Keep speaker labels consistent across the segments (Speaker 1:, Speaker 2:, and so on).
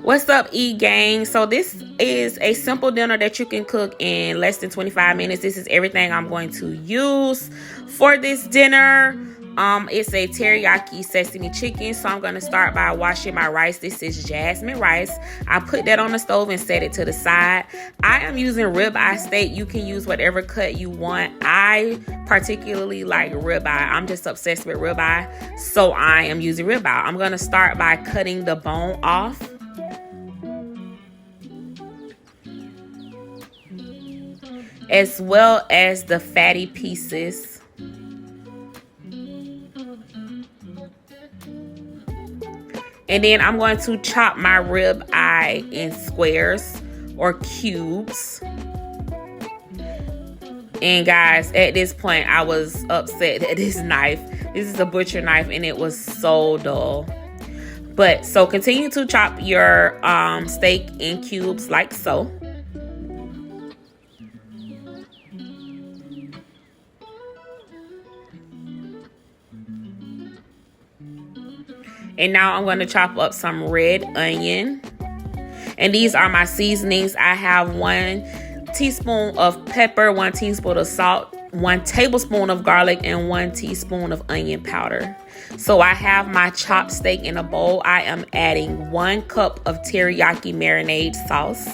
Speaker 1: What's up, gang? So this is a simple dinner that you can cook in less than 25 minutes. This is everything I'm going to use for this dinner. It's a teriyaki sesame chicken. So I'm going to start by washing my rice. This is jasmine rice. I put that on the stove and set it to the side. I am using ribeye steak. You can use whatever cut you want. I particularly like ribeye. I'm just obsessed with ribeye. So I am using ribeye. I'm going to start by cutting the bone off. As well as the fatty pieces. And then I'm going to chop my rib eye in squares or cubes. And guys, at this point, I was upset at this knife. This is a butcher knife and it was so dull. But so continue to chop your steak in cubes like so. And now I'm going to chop up some red onion. And these are my seasonings. I have 1 teaspoon of pepper, 1 teaspoon of salt, 1 tablespoon of garlic, and 1 teaspoon of onion powder. So I have my chopped steak in a bowl. I am adding 1 cup of teriyaki marinade sauce.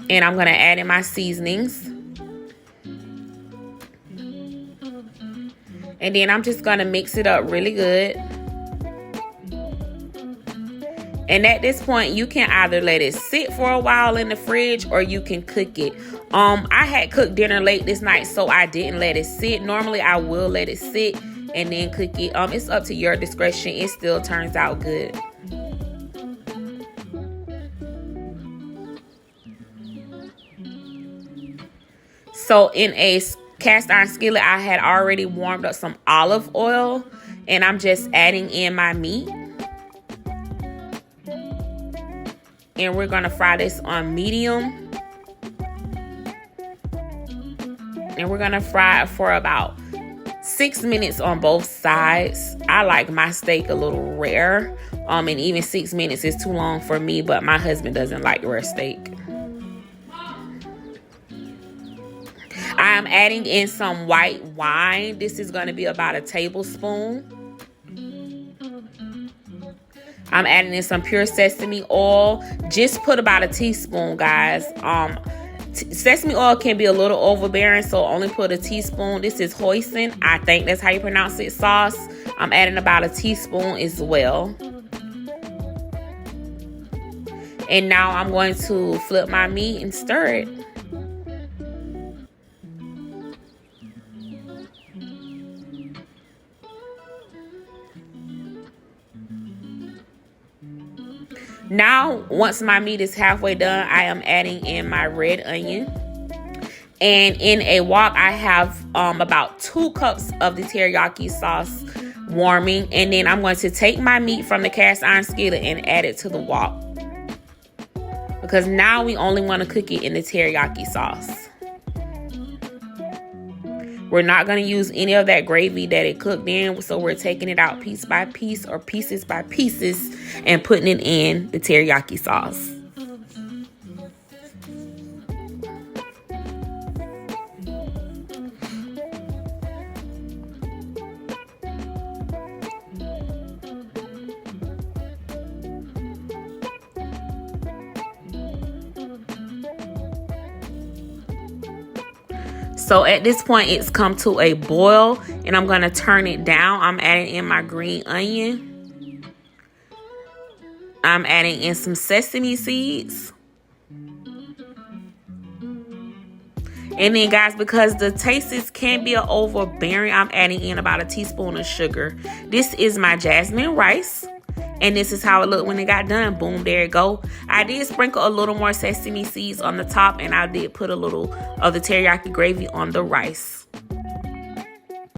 Speaker 1: And I'm going to add in my seasonings. And then I'm just going to mix it up really good. And at this point, you can either let it sit for a while in the fridge or you can cook it. I had cooked dinner late this night, so I didn't let it sit. Normally, I will let it sit and then cook it. It's up to your discretion. It still turns out good. So in a cast iron skillet, I had already warmed up some olive oil and I'm just adding in my meat. And we're going to fry this on medium. And we're going to fry it for about 6 minutes on both sides. I like my steak a little rare. And even 6 minutes is too long for me, but my husband doesn't like rare steak. I'm adding in some white wine. This is going to be about 1 tablespoon. I'm adding in some pure sesame oil. Just put about 1 teaspoon, guys. Sesame oil can be a little overbearing, so only put 1 teaspoon. This is hoisin. I think that's how you pronounce it, sauce. I'm adding about 1 teaspoon as well. And now I'm going to flip my meat and stir it. Now, once my meat is halfway done, I am adding in my red onion. And in a wok, I have about 2 cups of the teriyaki sauce warming. And then I'm going to take my meat from the cast iron skillet and add it to the wok. Because now we only want to cook it in the teriyaki sauce. We're not going to use any of that gravy that it cooked in. So we're taking it out piece by piece or pieces by pieces and putting it in the teriyaki sauce. So at this point, it's come to a boil and I'm going to turn it down. I'm adding in my green onion. I'm adding in some sesame seeds. And then, guys, because the tastes can be overbearing, I'm adding in about 1 teaspoon of sugar. This is my jasmine rice. And this is how it looked when it got done. Boom, there it go. I did sprinkle a little more sesame seeds on the top, and I did put a little of the teriyaki gravy on the rice.